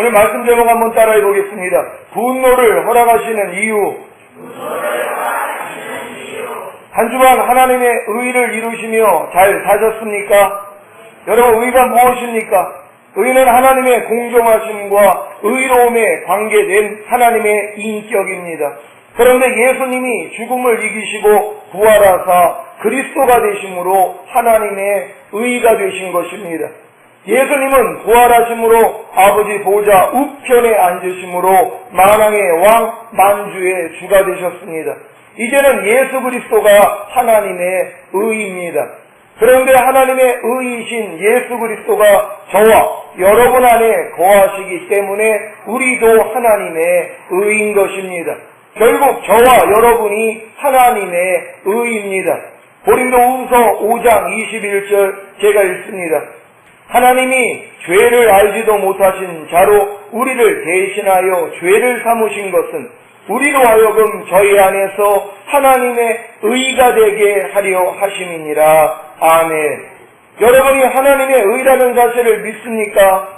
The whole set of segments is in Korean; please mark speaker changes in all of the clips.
Speaker 1: 오늘 말씀 제목 한번 따라해 보겠습니다. 분노를 허락하시는 이유. 한 주간 하나님의 의를 이루시며 잘 사셨습니까? 여러분, 의가 무엇입니까? 의는 하나님의 공정하심과 의로움에 관계된 하나님의 인격입니다. 그런데 예수님이 죽음을 이기시고 부활하사 그리스도가 되심으로 하나님의 의가 되신 것입니다. 예수님은 부활하심으로 아버지 보좌 우편에 앉으심으로 만왕의 왕 만주의 주가 되셨습니다. 이제는 예수 그리스도가 하나님의 의입니다. 그런데 하나님의 의이신 예수 그리스도가 저와 여러분 안에 거하시기 때문에 우리도 하나님의 의인 것입니다. 결국 저와 여러분이 하나님의 의입니다. 고린도후서 5장 21절 제가 읽습니다. 하나님이 죄를 알지도 못하신 자로 우리를 대신하여 죄를 삼으신 것은 우리로 하여금 저희 안에서 하나님의 의가 되게 하려 하심이니라. 아멘. 여러분이 하나님의 의라는 사실을 믿습니까?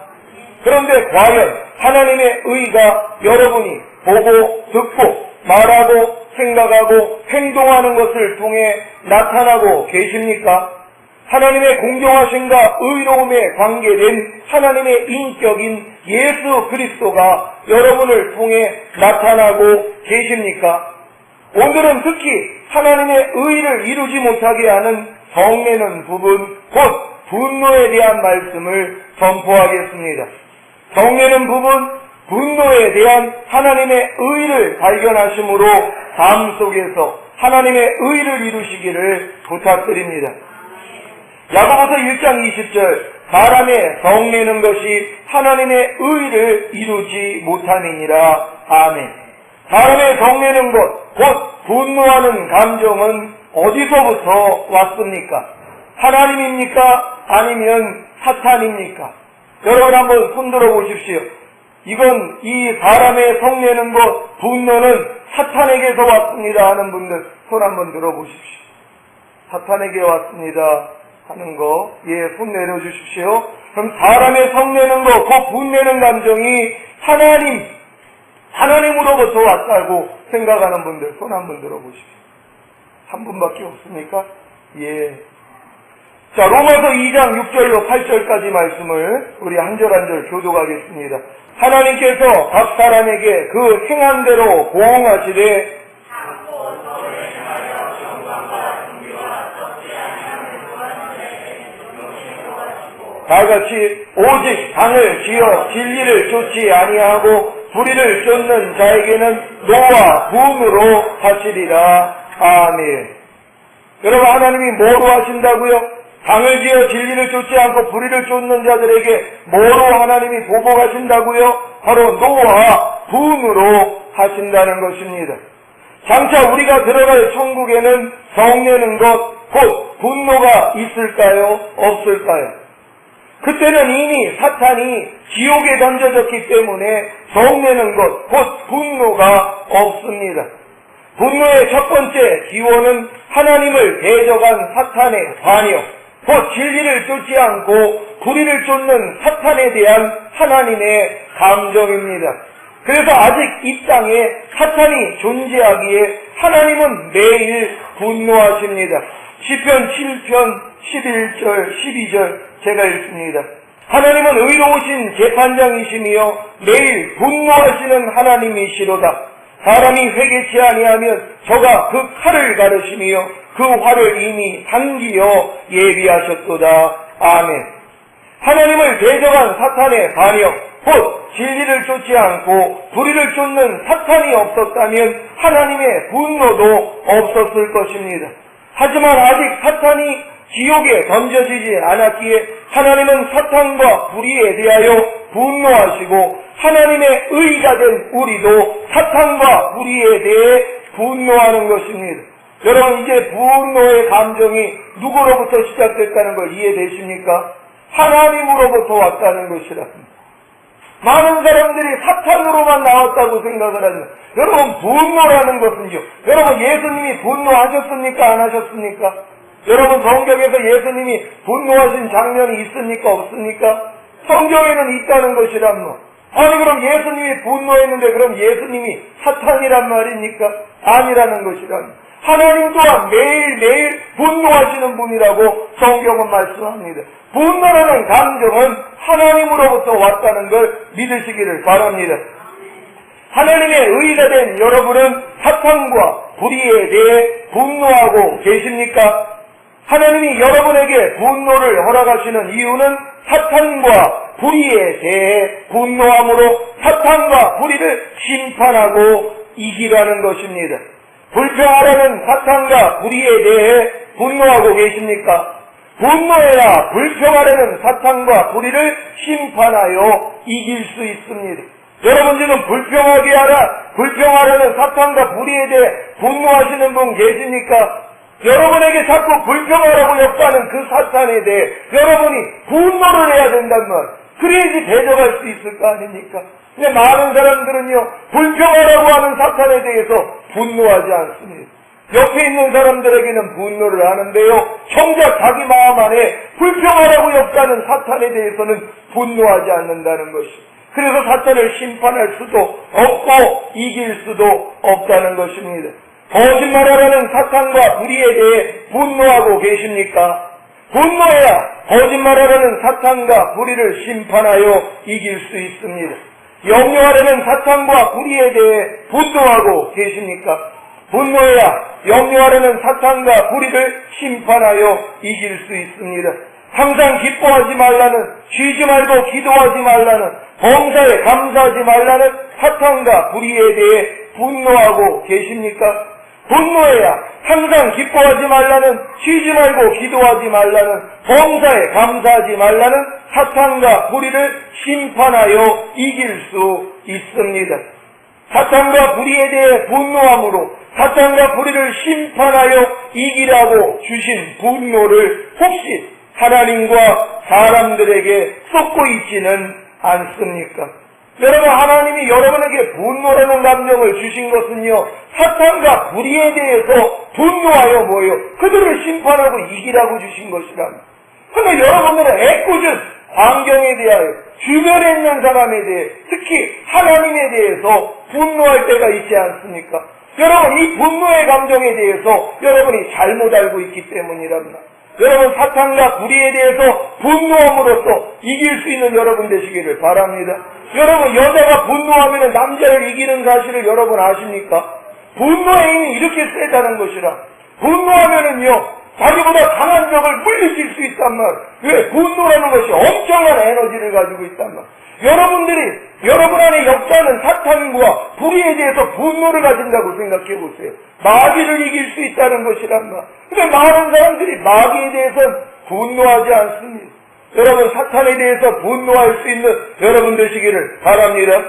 Speaker 1: 그런데 과연 하나님의 의가 여러분이 보고 듣고 말하고 생각하고 행동하는 것을 통해 나타나고 계십니까? 하나님의 공정하심과 의로움에 관계된 하나님의 인격인 예수 그리스도가 여러분을 통해 나타나고 계십니까? 오늘은 특히 하나님의 의를 이루지 못하게 하는 성내는 부분, 곧 분노에 대한 말씀을 선포하겠습니다. 성내는 부분, 분노에 대한 하나님의 의를 발견하심으로 삶 속에서 하나님의 의를 이루시기를 부탁드립니다. 야고보서 1장 20절, 사람의 성내는 것이 하나님의 의를 이루지 못함이니라. 아멘. 사람의 성내는 것, 곧 분노하는 감정은 어디서부터 왔습니까? 하나님입니까? 아니면 사탄입니까? 여러분 한번 손들어 보십시오. 이건 이 사람의 성내는 것, 분노는 사탄에게서 왔습니다 하는 분들 손 한번 들어보십시오. 사탄에게 왔습니다 하는 거, 예, 손 내려주십시오. 그럼 사람의 성내는 것, 그 분내는 감정이 하나님으로부터 왔다고 생각하는 분들 손 한번 들어보십시오. 한 분밖에 없습니까? 예. 자, 로마서 2장 6절로 8절까지 말씀을 우리 한 절 한 절 교독하겠습니다. 하나님께서 각 사람에게 그 행한 대로 보응하시되 다같이 오직 당을 지어 진리를 쫓지 아니하고 불의를 쫓는 자에게는 노와 분으로 하시리라. 아멘. 여러분, 하나님이 뭐로 하신다고요? 당을 지어 진리를 쫓지 않고 불의를 쫓는 자들에게 뭐로 하나님이 보복하신다고요? 바로 노와 분으로 하신다는 것입니다. 장차 우리가 들어갈 천국에는 성내는 것, 곧 분노가 있을까요? 없을까요? 그때는 이미 사탄이 지옥에 던져졌기 때문에 성내는 것, 곧 분노가 없습니다. 분노의 첫 번째 기원은 하나님을 대적한 사탄의 반역, 곧 진리를 쫓지 않고 불의를 쫓는 사탄에 대한 하나님의 감정입니다. 그래서 아직 이 땅에 사탄이 존재하기에 하나님은 매일 분노하십니다. 시편 7편 11절 12절 제가 읽습니다. 하나님은 의로우신 재판장이시며 매일 분노하시는 하나님이시로다. 사람이 회개치 아니하면 저가 그 칼을 가르시며 그 화를 이미 당기어 예비하셨도다. 아멘. 하나님을 대적한 사탄의 반역, 곧 진리를 쫓지 않고 불의를 쫓는 사탄이 없었다면 하나님의 분노도 없었을 것입니다. 하지만 아직 사탄이 지옥에 던져지지 않았기에 하나님은 사탄과 불의에 대하여 분노하시고 하나님의 의가 된 우리도 사탄과 불의에 대해 분노하는 것입니다. 여러분, 이제 분노의 감정이 누구로부터 시작됐다는 걸 이해되십니까? 하나님으로부터 왔다는 것이랍니다. 많은 사람들이 사탄으로만 나왔다고 생각을 하죠. 여러분, 분노라는 것은요, 여러분 예수님이 분노하셨습니까? 안 하셨습니까? 여러분, 성경에서 예수님이 분노하신 장면이 있습니까? 없습니까? 성경에는 있다는 것이란 뭐. 아니 그럼 예수님이 분노했는데 그럼 예수님이 사탄이란 말입니까? 아니라는 것이란. 하나님 또한 매일매일 분노하시는 분이라고 성경은 말씀합니다. 분노라는 감정은 하나님으로부터 왔다는 걸 믿으시기를 바랍니다. 하나님의 의가 된 여러분은 사탄과 불의에 대해 분노하고 계십니까? 하나님이 여러분에게 분노를 허락하시는 이유는 사탄과 불의에 대해 분노함으로 사탄과 불의를 심판하고 이기라는 것입니다. 불평하라는 사탄과 불의에 대해 분노하고 계십니까? 분노해야 불평하라는 사탄과 불의를 심판하여 이길 수 있습니다. 여러분 지금 불평하라는 사탄과 불의에 대해 분노하시는 분 계십니까? 여러분에게 자꾸 불평하라고 역사하는 그 사탄에 대해 여러분이 분노를 해야 된단 말. 그래야지 대적할 수 있을 거 아닙니까? 근데 많은 사람들은요, 불평하라고 하는 사탄에 대해서 분노하지 않습니다. 옆에 있는 사람들에게는 분노를 하는데요, 정작 자기 마음 안에 불평하라고 역사하는 사탄에 대해서는 분노하지 않는다는 것입니다. 그래서 사탄을 심판할 수도 없고 이길 수도 없다는 것입니다. 거짓말하라는 사탄과 불의에 대해 분노하고 계십니까? 분노해야 거짓말하라는 사탄과 불의를 심판하여 이길 수 있습니다. 영유하라는 사탄과 불의에 대해 분노하고 계십니까? 분노해야 영유하라는 사탄과 불의를 심판하여 이길 수 있습니다. 항상 기뻐하지 말라는, 쉬지 말고 기도하지 말라는, 범사에 감사하지 말라는 사탄과 불의에 대해 분노하고 계십니까? 분노해야 항상 기뻐하지 말라는, 쉬지 말고 기도하지 말라는, 범사에 감사하지 말라는 사탄과 불의를 심판하여 이길 수 있습니다. 사탄과 불의에 대해 분노함으로 사탄과 불의를 심판하여 이기라고 주신 분노를 혹시 하나님과 사람들에게 쏟고 있지는 않습니까? 여러분, 하나님이 여러분에게 분노라는 감정을 주신 것은요, 사탄과 불의에 대해서 분노하여 뭐예요? 그들을 심판하고 이기라고 주신 것이랍니다. 그런데 여러분들은 애꿎은 환경에 대하여, 주변에 있는 사람에 대해, 특히 하나님에 대해서 분노할 때가 있지 않습니까? 여러분, 이 분노의 감정에 대해서 여러분이 잘못 알고 있기 때문이랍니다. 여러분, 사탄과 불의에 대해서 분노함으로써 이길 수 있는 여러분 되시기를 바랍니다. 여러분, 여자가 분노하면 남자를 이기는 사실을 여러분 아십니까? 분노의 힘이 이렇게 세다는 것이라. 분노하면은요, 자기보다 강한 적을 물리칠 수 있단 말. 왜? 분노라는 것이 엄청난 에너지를 가지고 있단 말. 여러분들이 여러분 안에 역사하는 사탄과 불의에 대해서 분노를 가진다고 생각해 보세요. 마귀를 이길 수 있다는 것이란 말. 근데 많은 사람들이 마귀에 대해서는 분노하지 않습니다. 여러분, 사탄에 대해서 분노할 수 있는 여러분 되시기를 바랍니다.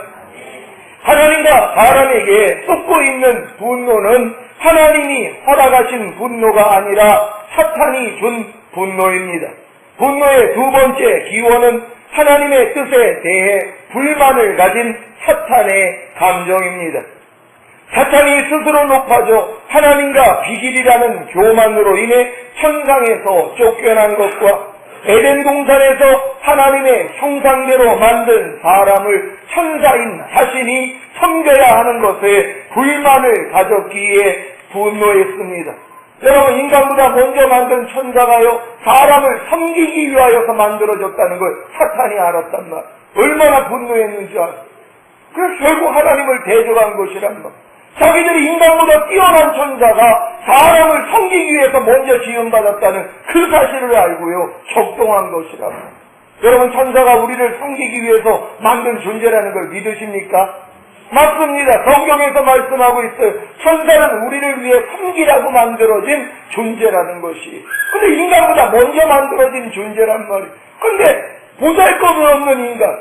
Speaker 1: 하나님과 사람에게 쏟고 있는 분노는 하나님이 허락하신 분노가 아니라 사탄이 준 분노입니다. 분노의 두 번째 기원은 하나님의 뜻에 대해 불만을 가진 사탄의 감정입니다. 사탄이 스스로 높아져 하나님과 비길이라는 교만으로 인해 천상에서 쫓겨난 것과 에덴 동산에서 하나님의 형상대로 만든 사람을 천사인 자신이 섬겨야 하는 것에 불만을 가졌기에 분노했습니다. 여러분, 인간보다 먼저 만든 천사가요, 사람을 섬기기 위하여서 만들어졌다는 걸 사탄이 알았단 말. 얼마나 분노했는지 아세요? 그래서 결국 하나님을 대적한 것이란 말. 자기들이 인간보다 뛰어난 천사가 사람을 섬기기 위해서 먼저 지음받았다는 그 사실을 알고요, 적동한 것이란 말. 여러분, 천사가 우리를 섬기기 위해서 만든 존재라는 걸 믿으십니까? 맞습니다. 성경에서 말씀하고 있어요. 천사는 우리를 위해 섬기라고 만들어진 존재라는 것이. 근데 인간보다 먼저 만들어진 존재란 말이에요. 근데 보잘것은 없는 인간,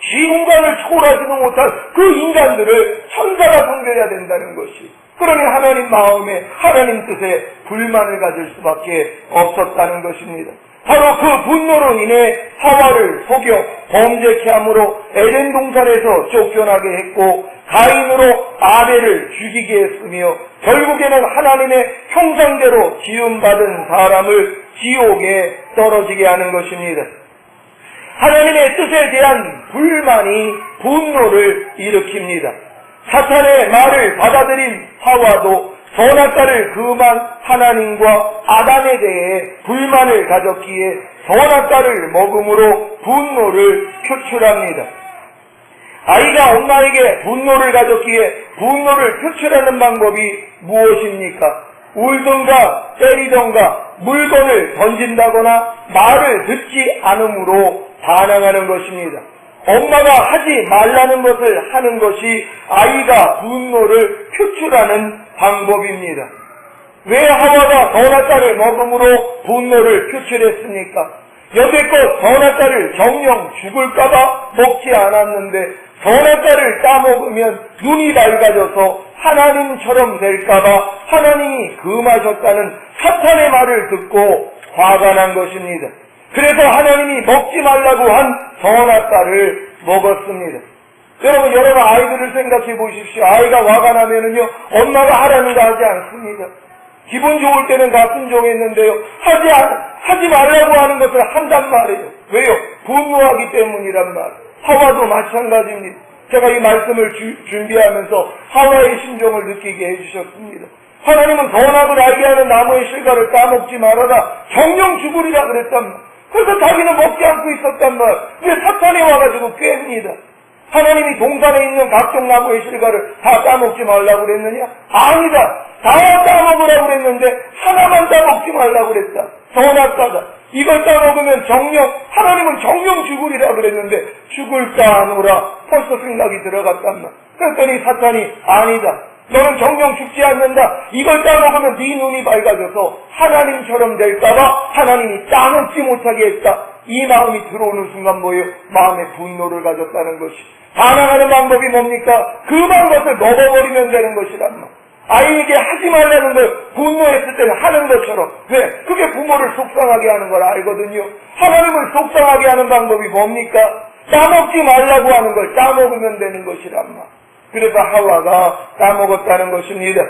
Speaker 1: 지인간을 초월하지도 못한 그 인간들을 천사가 섬겨야 된다는 것이. 그러니 하나님 마음에, 하나님 뜻에 불만을 가질 수밖에 없었다는 것입니다. 바로 그 분노로 인해 하와를 속여 범죄케 함으로 에덴 동산에서 쫓겨나게 했고, 가인으로 아벨을 죽이게 했으며, 결국에는 하나님의 형상대로 지음받은 사람을 지옥에 떨어지게 하는 것입니다. 하나님의 뜻에 대한 불만이 분노를 일으킵니다. 사탄의 말을 받아들인 하와도 선악과를 금한 하나님과 아담에 대해 불만을 가졌기에 선악과를 먹음으로 분노를 표출합니다. 아이가 엄마에게 분노를 가졌기에 분노를 표출하는 방법이 무엇입니까? 울든가 때리든가 물건을 던진다거나 말을 듣지 않음으로 반항하는 것입니다. 엄마가 하지 말라는 것을 하는 것이 아이가 분노를 표출하는 방법입니다. 왜 하와가 선악과를 먹음으로 분노를 표출했습니까? 여태껏 선악과를 정령 죽을까봐 먹지 않았는데 선악과를 따먹으면 눈이 밝아져서 하나님처럼 될까봐 하나님이 금하셨다는 사탄의 말을 듣고 화가 난 것입니다. 그래서 하나님이 먹지 말라고 한 선악과를 먹었습니다. 여러분 아이들을 생각해 보십시오. 아이가 화가 나면은요, 엄마가 하라는 거 하지 않습니다. 기분 좋을 때는 다 순종했는데요, 하지 말라고 하는 것을 한단 말이에요. 왜요? 분노하기 때문이란 말. 하와도 마찬가지입니다. 제가 이 말씀을 준비하면서 하와의 심정을 느끼게 해주셨습니다. 하나님은 선악을 알게 하는 나무의 실과를 따먹지 말아라, 정령 죽으리라 그랬단 말. 그래서 자기는 먹지 않고 있었단 말. 왜 사탄이 와가지고 꿰입니다. 하나님이 동산에 있는 각종 나무의 실과를 다 따먹지 말라고 그랬느냐? 아니다. 다 따먹으라고 그랬는데 하나만 따먹지 말라고 그랬다. 선악과다. 이걸 따먹으면 하나님은 정령 죽으리라 그랬는데 죽을까 하노라 벌써 생각이 들어갔단 말. 그랬더니 사탄이 아니다. 너는 정령 죽지 않는다. 이걸 따먹으면 네 눈이 밝아져서 하나님처럼 될까봐 하나님이 따먹지 못하게 했다. 이 마음이 들어오는 순간 뭐예요? 마음에 분노를 가졌다는 것이. 반항하는 방법이 뭡니까? 금한 것을 먹어버리면 되는 것이란 말. 아이에게 하지 말라는 걸 분노했을 때는 하는 것처럼. 왜? 그게 부모를 속상하게 하는 걸 알거든요. 하나님을 속상하게 하는 방법이 뭡니까? 따먹지 말라고 하는 걸 따먹으면 되는 것이란 말. 그래서 하와가 따먹었다는 것입니다.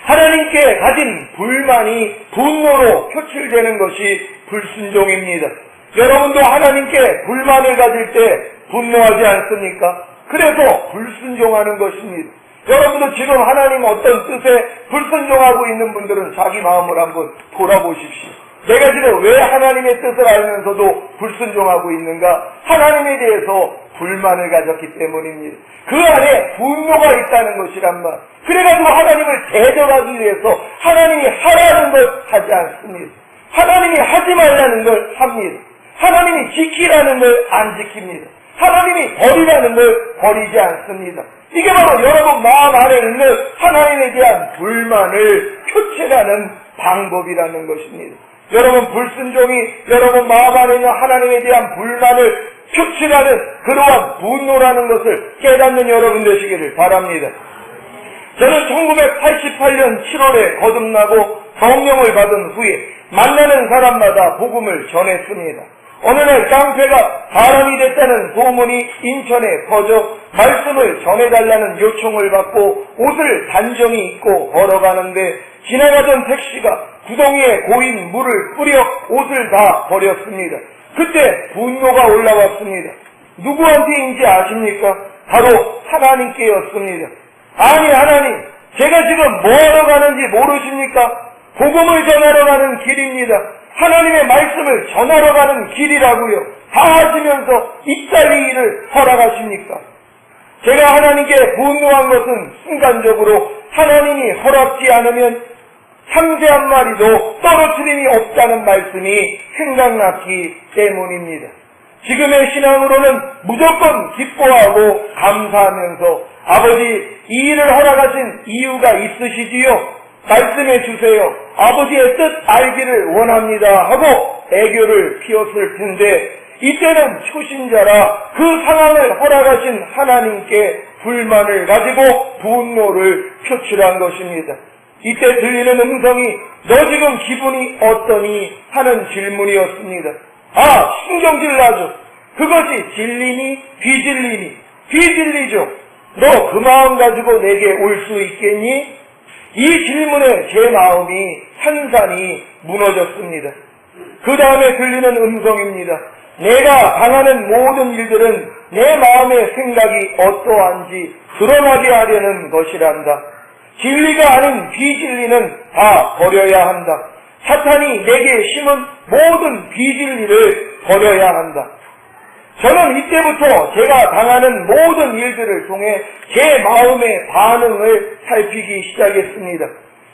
Speaker 1: 하나님께 가진 불만이 분노로 표출되는 것이 불순종입니다. 여러분도 하나님께 불만을 가질 때 분노하지 않습니까? 그래서 불순종하는 것입니다. 여러분도 지금 하나님 어떤 뜻에 불순종하고 있는 분들은 자기 마음을 한번 돌아보십시오. 내가 지금 왜 하나님의 뜻을 알면서도 불순종하고 있는가? 하나님에 대해서 불만을 가졌기 때문입니다. 그 안에 분노가 있다는 것이란 말. 그래가지고 하나님을 대적하기 위해서 하나님이 하라는 걸 하지 않습니다. 하나님이 하지 말라는 걸 합니다. 하나님이 지키라는 걸 안 지킵니다. 하나님이 버리라는 걸 버리지 않습니다. 이게 바로 여러분 마음 안에 있는 하나님에 대한 불만을 표출하는 방법이라는 것입니다. 여러분 불순종이 여러분 마음 안에 있는 하나님에 대한 불만을 표출하는 그러한 분노라는 것을 깨닫는 여러분 되시기를 바랍니다. 저는 1988년 7월에 거듭나고 성령을 받은 후에 만나는 사람마다 복음을 전했습니다. 어느 날 깡패가 사람이 됐다는 소문이 인천에 퍼져 말씀을 전해달라는 요청을 받고 옷을 단정히 입고 걸어가는데 지나가던 택시가 구덩이에 고인 물을 뿌려 옷을 다 버렸습니다. 그때 분노가 올라왔습니다. 누구한테인지 아십니까? 바로 하나님께였습니다. 아니 하나님, 제가 지금 뭐하러 가는지 모르십니까? 복음을 전하러 가는 길입니다. 하나님의 말씀을 전하러 가는 길이라고요. 다 하시면서 이따위 일을 허락하십니까? 제가 하나님께 분노한 것은 순간적으로 하나님이 허락지 않으면 참새 한 마리도 떨어뜨림이 없다는 말씀이 생각났기 때문입니다. 지금의 신앙으로는 무조건 기뻐하고 감사하면서 아버지 이 일을 허락하신 이유가 있으시지요? 말씀해 주세요. 아버지의 뜻 알기를 원합니다 하고 애교를 피웠을 텐데 이때는 초신자라 그 상황을 허락하신 하나님께 불만을 가지고 분노를 표출한 것입니다. 이때 들리는 음성이 너 지금 기분이 어떠니 하는 질문이었습니다. 아, 신경질 나죠. 그것이 진리니 비진리니? 비진리죠. 너 그 마음 가지고 내게 올 수 있겠니? 이 질문에 제 마음이 산산이 무너졌습니다. 그 다음에 들리는 음성입니다. 내가 당하는 모든 일들은 내 마음의 생각이 어떠한지 드러나게 하려는 것이란다. 진리가 아닌 비진리는 다 버려야 한다. 사탄이 내게 심은 모든 비진리를 버려야 한다. 저는 이때부터 제가 당하는 모든 일들을 통해 제 마음의 반응을 살피기 시작했습니다.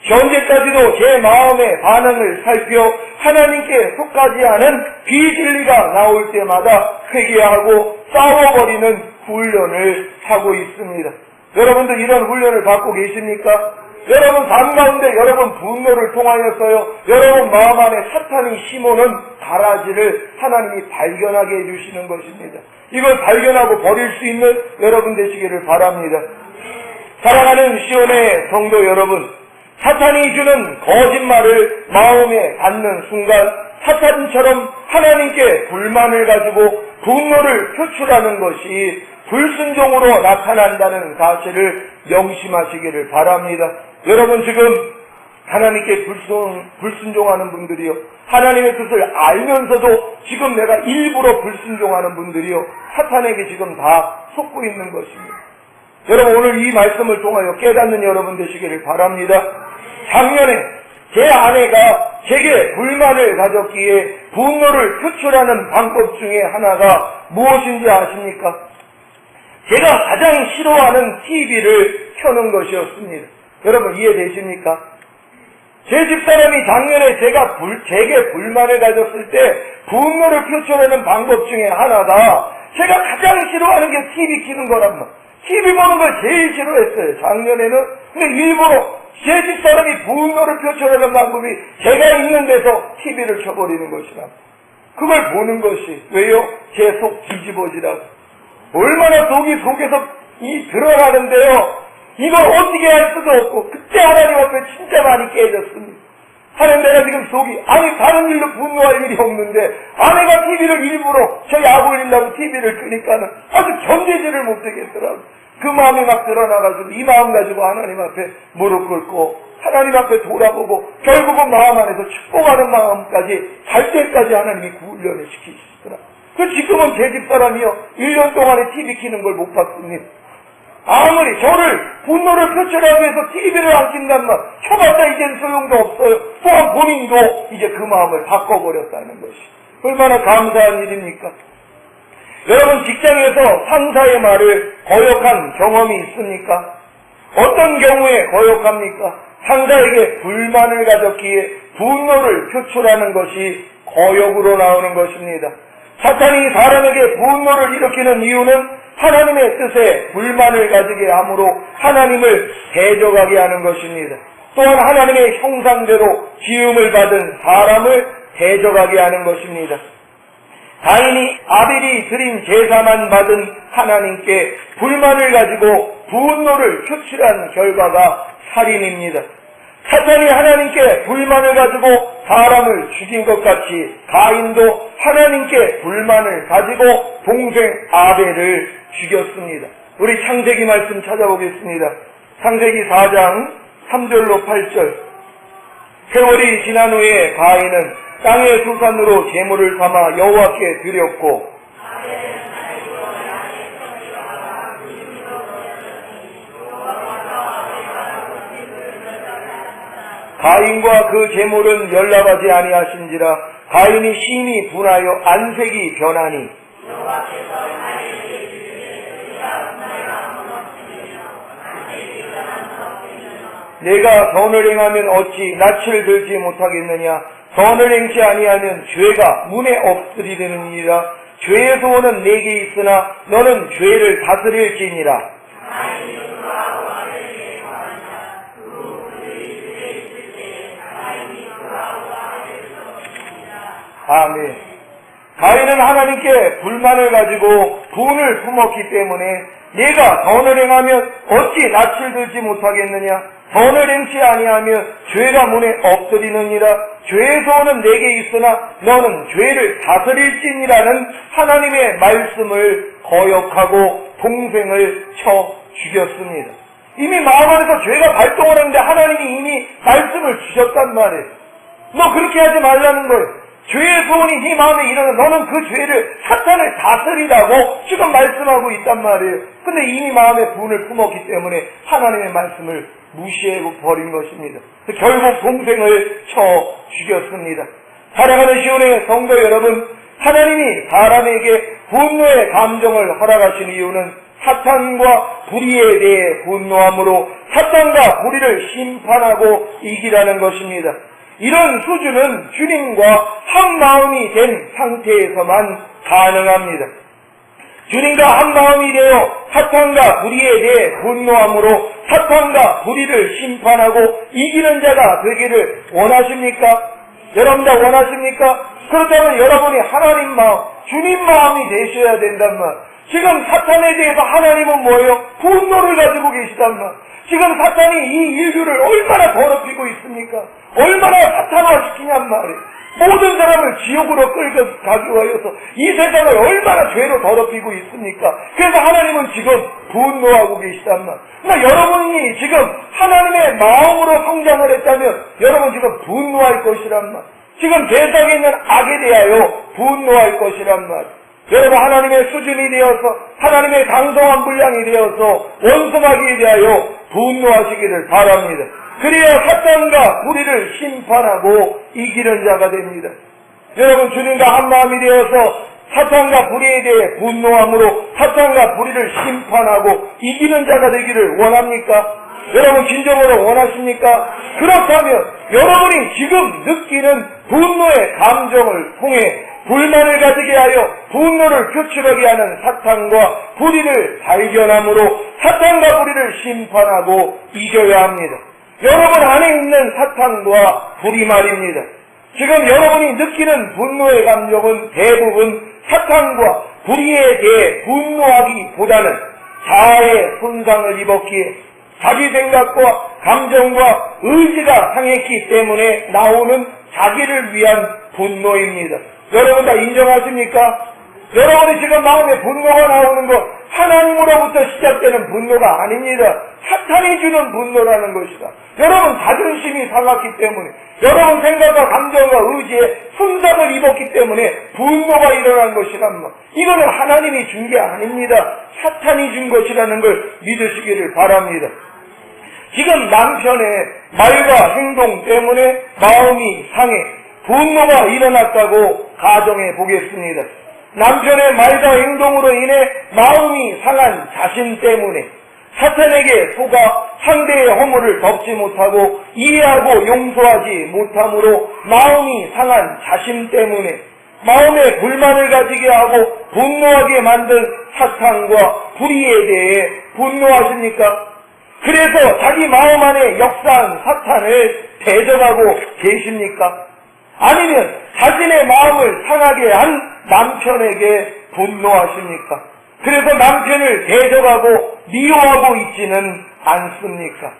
Speaker 1: 현재까지도 제 마음의 반응을 살펴 하나님께 속하지 않은 비진리가 나올 때마다 회개하고 싸워버리는 훈련을 하고 있습니다. 여러분들 이런 훈련을 받고 계십니까? 여러분 삶 가운데 여러분 분노를 통하여서요, 여러분 마음 안에 사탄이 심어놓은 가라지를 하나님이 발견하게 해주시는 것입니다. 이걸 발견하고 버릴 수 있는 여러분 되시기를 바랍니다. 사랑하는 시온의 성도 여러분, 사탄이 주는 거짓말을 마음에 받는 순간 사탄처럼 하나님께 불만을 가지고 분노를 표출하는 것이 불순종으로 나타난다는 사실을 명심하시기를 바랍니다. 여러분 지금 하나님께 불순종하는 분들이요, 하나님의 뜻을 알면서도 지금 내가 일부러 불순종하는 분들이요, 사탄에게 지금 다 속고 있는 것입니다. 여러분 오늘 이 말씀을 통하여 깨닫는 여러분 되시기를 바랍니다. 작년에 제 아내가 제게 불만을 가졌기에 분노를 표출하는 방법 중에 하나가 무엇인지 아십니까? 제가 가장 싫어하는 TV를 켜는 것이었습니다. 여러분 이해되십니까? 제 집사람이 작년에 제게 불만을 가졌을 때 분노를 표출하는 방법 중에 하나가 제가 가장 싫어하는 게 TV 켜는 거란 말이에요. TV 보는 걸 제일 싫어했어요, 작년에는. 근데 일부러 제 집사람이 분노를 표출하는 방법이 제가 있는 데서 TV를 켜버리는 것이라. 그걸 보는 것이, 왜요? 제 속 뒤집어지라고. 얼마나 속에서 드러나는데요. 이걸 어떻게 할 수도 없고, 그때 하나님 앞에 진짜 많이 깨졌습니다. 하나님, 내가 지금 다른 일로 분노할 일이 없는데, 아내가 TV를 일부러 저 약 올리려고 TV를 끄니까는 아주 견디지를 못하겠더라고요. 그 마음이 막 드러나가지고, 이 마음 가지고 하나님 앞에 무릎 꿇고, 하나님 앞에 돌아보고, 결국은 마음 안에서 축복하는 마음까지, 갈 때까지 하나님이 훈련을 시키시더라고요. 그 지금은 제 집사람이요, 1년 동안에 TV 켜는 걸 못 봤습니다. 아무리 저를 분노를 표출하기 위해서 TV를 안 킨단 말, 켜봤자 이제는 소용도 없어요. 또한 본인도 이제 그 마음을 바꿔버렸다는 것이 얼마나 감사한 일입니까? 여러분 직장에서 상사의 말을 거역한 경험이 있습니까? 어떤 경우에 거역합니까? 상사에게 불만을 가졌기에 분노를 표출하는 것이 거역으로 나오는 것입니다. 사탄이 사람에게 분노를 일으키는 이유는 하나님의 뜻에 불만을 가지게 함으로 하나님을 대적하게 하는 것입니다. 또한 하나님의 형상대로 지음을 받은 사람을 대적하게 하는 것입니다. 가인이 아벨이 드린 제사만 받은 하나님께 불만을 가지고 분노를 표출한 결과가 살인입니다. 사탄이 하나님께 불만을 가지고 사람을 죽인 것 같이 가인도 하나님께 불만을 가지고 동생 아벨을 죽였습니다. 우리 창세기 말씀 찾아보겠습니다. 창세기 4장 3절로 8절. 세월이 지난 후에 가인은 땅의 수산으로 제물을 삼아 여호와께 드렸고 가인과 그 제물은 연락하지 아니하신지라. 가인이 심히 분하여 안색이 변하니 내가 선을 행하면 어찌 낯을 들지 못하겠느냐. 선을 행치 아니하면 죄가 문에 엎드리느니라. 죄의 소원은 내게 있으나 너는 죄를 다스릴지니라. 아멘. 가인은 하나님께 불만을 가지고 분을 품었기 때문에 내가 선을 행하면 어찌 낯을 들지 못하겠느냐. 선을 행치 아니하면 죄가 문에 엎드리느니라. 죄의 소원은 내게 있으나 너는 죄를 다스릴지니라는 하나님의 말씀을 거역하고 동생을 쳐 죽였습니다. 이미 마음 안에서 죄가 발동을 했는데 하나님이 이미 말씀을 주셨단 말이에요. 너 그렇게 하지 말라는 거예요. 죄의 소원이 네 마음에 일어나 너는 그 죄를 사탄을 다스리라고 지금 말씀하고 있단 말이에요. 근데 이미 마음에 분을 품었기 때문에 하나님의 말씀을 무시하고 버린 것입니다. 결국 동생을 쳐 죽였습니다. 사랑하는 시온의 성도 여러분, 하나님이 사람에게 분노의 감정을 허락하신 이유는 사탄과 불의에 대해 분노함으로 사탄과 불의를 심판하고 이기라는 것입니다. 이런 수준은 주님과 한 마음이 된 상태에서만 가능합니다. 주님과 한 마음이 되어 사탄과 불의에 대해 분노함으로 사탄과 불의를 심판하고 이기는 자가 되기를 원하십니까? 여러분 다 원하십니까? 그렇다면 여러분이 하나님 마음, 주님 마음이 되셔야 된단 말. 지금 사탄에 대해서 하나님은 뭐예요? 분노를 가지고 계시단 말. 지금 사탄이 이 인류를 얼마나 더럽히고 있습니까? 얼마나 사탄화시키냔 말이에요. 모든 사람을 지옥으로 끌어가기 위하여서 이 세상을 얼마나 죄로 더럽히고 있습니까? 그래서 하나님은 지금 분노하고 계시단 말. 그러니까 여러분이 지금 하나님의 마음으로 성장을 했다면 여러분 지금 분노할 것이란 말. 지금 세상에 있는 악에 대하여 분노할 것이란 말. 여러분 하나님의 수준이 되어서 하나님의 강성한 분량이 되어서 원성하기에 대하여 분노하시기를 바랍니다. 그래야 사탄과 불의를 심판하고 이기는 자가 됩니다. 여러분 주님과 한마음이 되어서 사탄과 불의에 대해 분노함으로 사탄과 불의를 심판하고 이기는 자가 되기를 원합니까? 여러분 진정으로 원하십니까? 그렇다면 여러분이 지금 느끼는 분노의 감정을 통해 불만을 가지게 하여 분노를 표출하게 하는 사탄과 불의를 발견함으로 사탄과 불의를 심판하고 이겨야 합니다. 여러분 안에 있는 사탄과 불의 말입니다. 지금 여러분이 느끼는 분노의 감정은 대부분 사탄과 불의에 대해 분노하기보다는 자아의 손상을 입었기에 자기 생각과 감정과 의지가 상했기 때문에 나오는 자기를 위한 분노입니다. 여러분 다 인정하십니까? 여러분이 지금 마음에 분노가 나오는 것 하나님으로부터 시작되는 분노가 아닙니다. 사탄이 주는 분노라는 것이다. 여러분 자존심이 상했기 때문에 여러분 생각과 감정과 의지에 손상을 입었기 때문에 분노가 일어난 것이란 말. 이거는 하나님이 준 게 아닙니다. 사탄이 준 것이라는 걸 믿으시기를 바랍니다. 지금 남편의 말과 행동 때문에 마음이 상해 분노가 일어났다고 가정해 보겠습니다. 남편의 말과 행동으로 인해 마음이 상한 자신 때문에 사탄에게 속아 상대의 허물을 덮지 못하고 이해하고 용서하지 못함으로 마음이 상한 자신 때문에 마음에 불만을 가지게 하고 분노하게 만든 사탄과 불의에 대해 분노하십니까? 그래서 자기 마음 안에 역사한 사탄을 대적하고 계십니까? 아니면 자신의 마음을 상하게 한 남편에게 분노하십니까? 그래서 남편을 대적하고 미워하고 있지는 않습니까?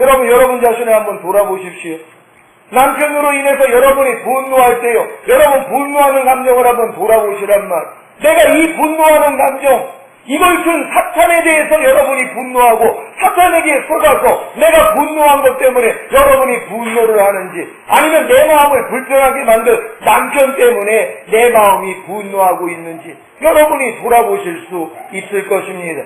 Speaker 1: 여러분 자신을 한번 돌아보십시오. 남편으로 인해서 여러분이 분노할 때요. 여러분 분노하는 감정을 한번 돌아보시란 말. 내가 이 분노하는 감정 이걸 준 사탄에 대해서 여러분이 분노하고 사탄에게 속아서 내가 분노한 것 때문에 여러분이 분노를 하는지 아니면 내 마음을 불편하게 만든 남편 때문에 내 마음이 분노하고 있는지 여러분이 돌아보실 수 있을 것입니다.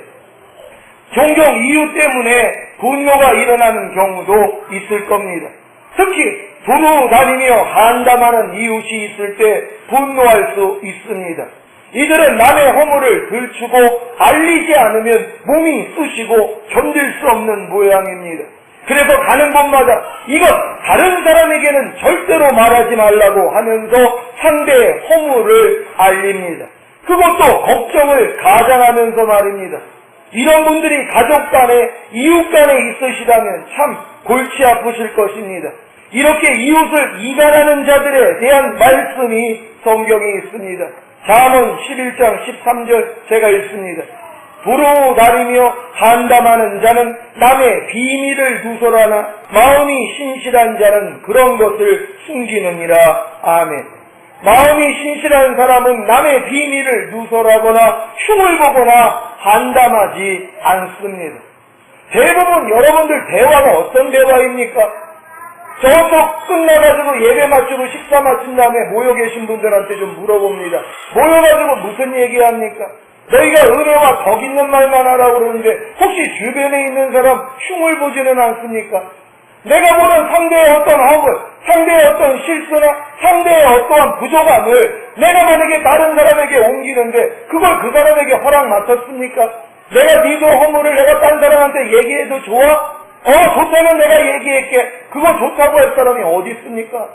Speaker 1: 종종 이유 때문에 분노가 일어나는 경우도 있을 겁니다. 특히 부모 다니며 한담하는 이웃이 있을 때 분노할 수 있습니다. 이들은 남의 허물을 들추고 알리지 않으면 몸이 쑤시고 견딜 수 없는 모양입니다. 그래서 가는 곳마다 이것 다른 사람에게는 절대로 말하지 말라고 하면서 상대의 허물을 알립니다. 그것도 걱정을 가장하면서 말입니다. 이런 분들이 가족 간에 이웃 간에 있으시다면 참 골치 아프실 것입니다. 이렇게 이웃을 이간하는 자들에 대한 말씀이 성경에 있습니다. 잠언 11장 13절 제가 읽습니다. 부러워 다니며 한담하는 자는 남의 비밀을 누설하나 마음이 신실한 자는 그런 것을 숨기느니라. 아멘. 마음이 신실한 사람은 남의 비밀을 누설하거나 흉을 보거나 한담하지 않습니다. 대부분 여러분들 대화가 어떤 대화입니까? 저쪽 끝나가지고 예배 마치고 식사 마친 다음에 모여 계신 분들한테 좀 물어봅니다. 모여가지고 무슨 얘기합니까? 너희가 은혜와 덕 있는 말만 하라고 그러는데 혹시 주변에 있는 사람 흉을 보지는 않습니까? 내가 보는 상대의 어떤 허물, 상대의 어떤 실수나 상대의 어떠한 부족함을 내가 만약에 다른 사람에게 옮기는데 그걸 그 사람에게 허락 맡았습니까? 내가 니도 허물을 내가 다른 사람한테 얘기해도 좋아? 좋다면 내가 얘기할게. 그거 좋다고 할 사람이 어디 있습니까?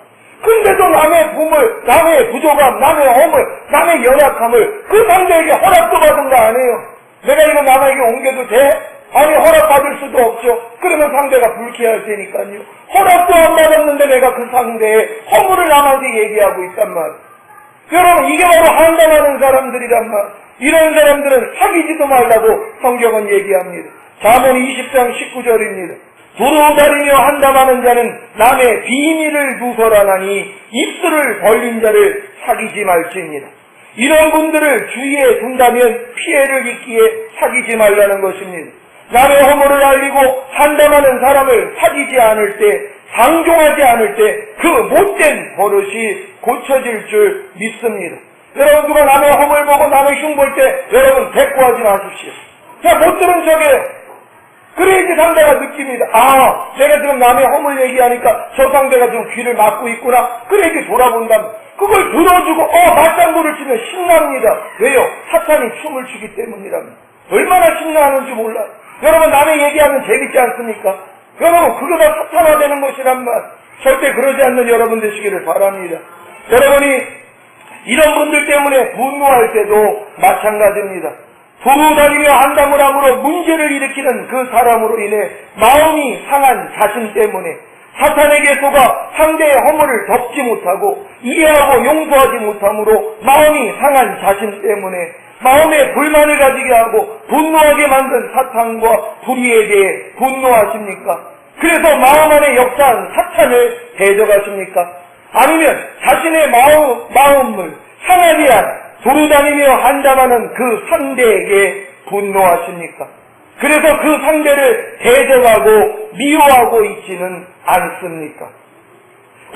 Speaker 1: 근데도 남의 부물, 남의 부족함, 남의 허물, 남의 연약함을 그 상대에게 허락도 받은 거 아니에요. 내가 이거 남에게 옮겨도 돼? 아니, 허락받을 수도 없죠. 그러면 상대가 불쾌할 테니까요. 허락도 안 받았는데 내가 그 상대의 허물을 남한테 얘기하고 있단 말이에요. 여러분, 이게 바로 한담하는 사람들이란 말이에요. 이런 사람들은 사귀지도 말라고 성경은 얘기합니다. 잠언 20장 19절입니다. 두루 다리며 한담하는 자는 남의 비밀을 누설하나니 입술을 벌린 자를 사귀지 말지니라. 이런 분들을 주위에 둔다면 피해를 입기에 사귀지 말라는 것입니다. 남의 허물을 알리고 한담하는 사람을 사귀지 않을 때, 상종하지 않을 때 그 못된 버릇이 고쳐질 줄 믿습니다. 여러분, 누가 남의 허물 보고 남의 흉 볼 때 여러분 대꾸하지 마십시오. 자, 못 들은 척에 그래야지 상대가 느낍니다. 내가 지금 남의 허물 얘기하니까 저 상대가 좀 귀를 막고 있구나. 그래야지 돌아본다면 그걸 들어주고 맞장구를 치면 신납니다. 왜요? 사탄이 춤을 추기 때문이랍니다. 얼마나 신나하는지 몰라요. 여러분, 남의 얘기하면 재밌지 않습니까? 여러분, 그거 다 사탄화되는 것이란 말. 절대 그러지 않는 여러분 되시기를 바랍니다. 여러분이 이런 분들 때문에 분노할 때도 마찬가지입니다. 두루 다니며 한담을 함으로 문제를 일으키는 그 사람으로 인해 마음이 상한 자신 때문에 사탄에게 속아 상대의 허물을 덮지 못하고 이해하고 용서하지 못함으로 마음이 상한 자신 때문에 마음에 불만을 가지게 하고 분노하게 만든 사탄과 불의에 대해 분노하십니까? 그래서 마음 안에 역사한 사탄을 대적하십니까? 아니면 자신의 마음을 상하게 한 두루다니며 한담하는 그 상대에게 분노하십니까? 그래서 그 상대를 대적하고 미워하고 있지는 않습니까?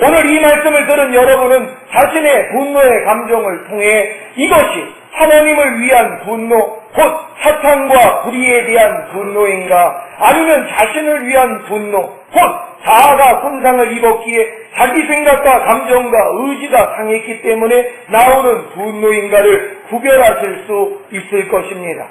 Speaker 1: 오늘 이 말씀을 들은 여러분은 자신의 분노의 감정을 통해 이것이 하나님을 위한 분노, 곧 사탄과 불의에 대한 분노인가, 아니면 자신을 위한 분노, 곧 자아가 손상을 입었기에 자기 생각과 감정과 의지가 상했기 때문에 나오는 분노인가를 구별하실 수 있을 것입니다.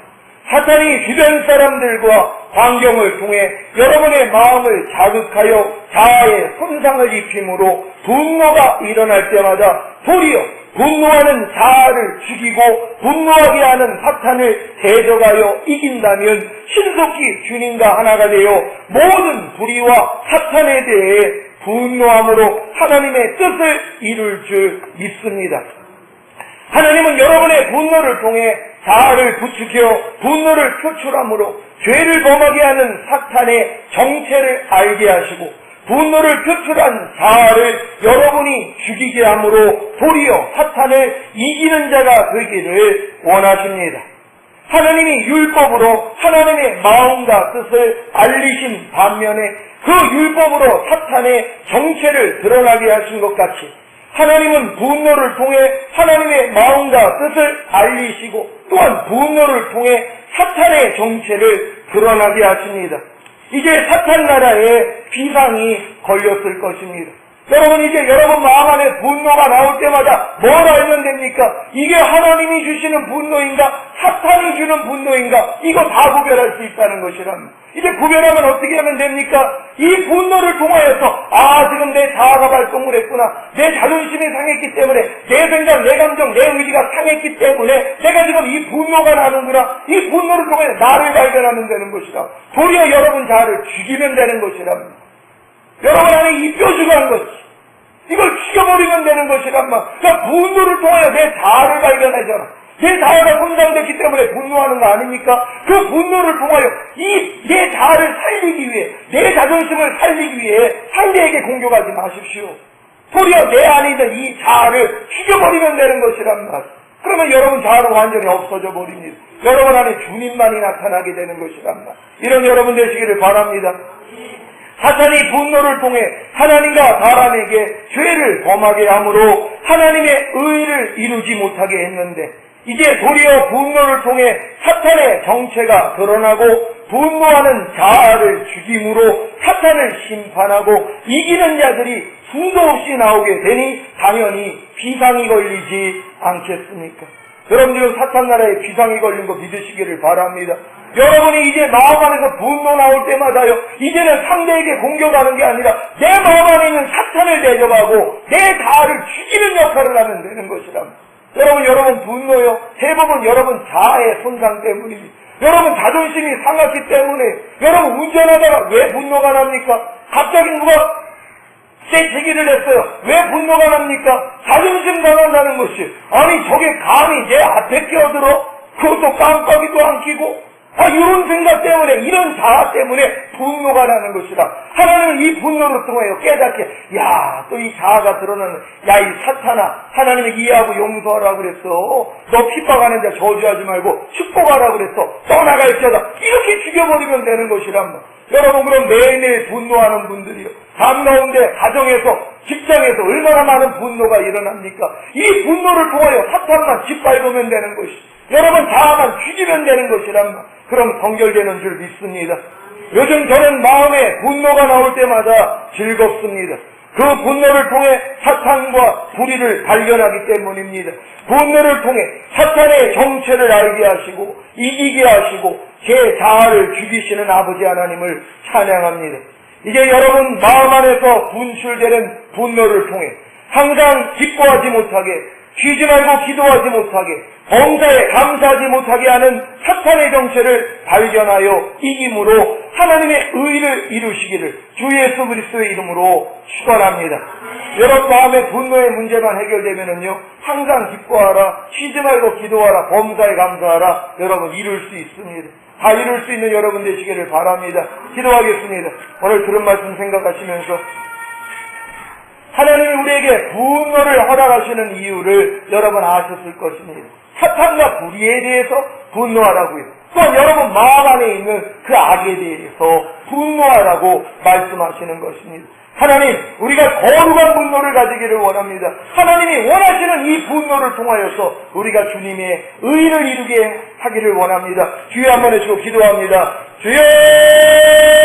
Speaker 1: 사탄이 주변 사람들과 환경을 통해 여러분의 마음을 자극하여 자아에 손상을 입힘으로 분노가 일어날 때마다 도리어 분노하는 자아를 죽이고 분노하게 하는 사탄을 대적하여 이긴다면 신속히 주님과 하나가 되어 모든 불의와 사탄에 대해 분노함으로 하나님의 뜻을 이룰 줄 믿습니다. 하나님은 여러분의 분노를 통해 자아를 부추겨 분노를 표출함으로 죄를 범하게 하는 사탄의 정체를 알게 하시고 분노를 표출한 자아를 여러분이 죽이게 함으로 도리어 사탄을 이기는 자가 되기를 원하십니다. 하나님이 율법으로 하나님의 마음과 뜻을 알리신 반면에 그 율법으로 사탄의 정체를 드러나게 하신 것 같이 하나님은 분노를 통해 하나님의 마음과 뜻을 알리시고 또한 분노를 통해 사탄의 정체를 드러나게 하십니다. 이제 사탄 나라에 비상이 걸렸을 것입니다. 여러분, 이제 여러분 마음 안에 분노가 나올 때마다 뭘 알면 됩니까? 이게 하나님이 주시는 분노인가? 사탄이 주는 분노인가? 이거 다 구별할 수 있다는 것이랍니다. 이제 구별하면 어떻게 하면 됩니까? 이 분노를 통하여서 지금 내 자아가 발동을 했구나. 내 자존심이 상했기 때문에 내 생각, 내 감정, 내 의지가 상했기 때문에 내가 지금 이 분노가 나는구나. 이 분노를 통해 나를 발견하면 되는 것이라. 도리어 여러분 자아를 죽이면 되는 것이랍니다. 여러분 안에 이 뾰족한 것, 이걸 죽여버리면 되는 것이란 말. 그러니까 분노를 통하여 내 자아를 발견하잖아. 내 자아가 손상됐기 때문에 분노하는 거 아닙니까? 그 분노를 통하여 내 자아를 살리기 위해, 내 자존심을 살리기 위해 상대에게 공격하지 마십시오. 도리어 내 안에 있는 이 자아를 죽여버리면 되는 것이란 말. 그러면 여러분 자아는 완전히 없어져 버립니다. 여러분 안에 주님만이 나타나게 되는 것이란 말. 이런 여러분 되시기를 바랍니다. 사탄이 분노를 통해 하나님과 사람에게 죄를 범하게 함으로 하나님의 의를 이루지 못하게 했는데, 이제 도리어 분노를 통해 사탄의 정체가 드러나고 분노하는 자아를 죽임으로 사탄을 심판하고 이기는 자들이 수도 없이 나오게 되니 당연히 비상이 걸리지 않겠습니까? 여러분, 지금 사탄 나라에 비상이 걸린 거 믿으시기를 바랍니다. 여러분이 이제 마음 안에서 분노 나올 때마다요, 이제는 상대에게 공격하는 게 아니라 내 마음 안에 있는 사탄을 대적하고 내 자아를 죽이는 역할을 하면 되는 것이랍니다. 여러분 분노요, 대부분 여러분 자아의 손상 때문입니다. 여러분 자존심이 상했기 때문에, 여러분 운전하다가 왜 분노가 납니까? 갑자기 누가 쇠치기를 했어요. 왜 분노가 납니까? 자존심 상한다는 것이, 아니 저게 감히 내 앞에 끼어들어? 그것도 깜빡이도 안 끼고, 이런 생각 때문에, 이런 자아 때문에 분노가 나는 것이다. 하나님은 이 분노를 통하여 깨닫게, 또 이 자아가 드러나는, 이 사탄아, 하나님이 이해하고 용서하라고 그랬어. 너 핍박하는 자 저주하지 말고 축복하라고 그랬어. 떠나갈지어다. 이렇게 죽여버리면 되는 것이란 말. 여러분, 그럼 매일매일 분노하는 분들이요, 삶 가운데, 가정에서, 직장에서 얼마나 많은 분노가 일어납니까? 이 분노를 통하여 사탄만 짓밟으면 되는 것이, 여러분 자아만 죽이면 되는 것이란 말. 그럼 성결되는 줄 믿습니다. 요즘 저는 마음에 분노가 나올 때마다 즐겁습니다. 그 분노를 통해 사탄과 불의를 발견하기 때문입니다. 분노를 통해 사탄의 정체를 알게 하시고 이기게 하시고 제 자아를 죽이시는 아버지 하나님을 찬양합니다. 이제 여러분 마음 안에서 분출되는 분노를 통해 항상 기뻐하지 못하게, 쉬지 말고 기도하지 못하게, 범사에 감사하지 못하게 하는 사탄의 정체를 발견하여 이김으로 하나님의 의를 이루시기를 주 예수 그리스도의 이름으로 축원합니다. 여러분 마음의 분노의 문제만 해결되면은요, 항상 기뻐하라, 쉬지 말고 기도하라, 범사에 감사하라, 여러분 이룰 수 있습니다. 다 이룰 수 있는 여러분 되시기를 바랍니다. 기도하겠습니다. 오늘 들은 말씀 생각하시면서 하나님이 우리에게 분노를 허락하시는 이유를 여러분 아셨을 것입니다. 사탄과 불의에 대해서 분노하라고요. 또한 여러분 마음 안에 있는 그 악에 대해서 분노하라고 말씀하시는 것입니다. 하나님, 우리가 거룩한 분노를 가지기를 원합니다. 하나님이 원하시는 이 분노를 통하여서 우리가 주님의 의를 이루게 하기를 원합니다. 주여 한번 해주고 기도합니다. 주여!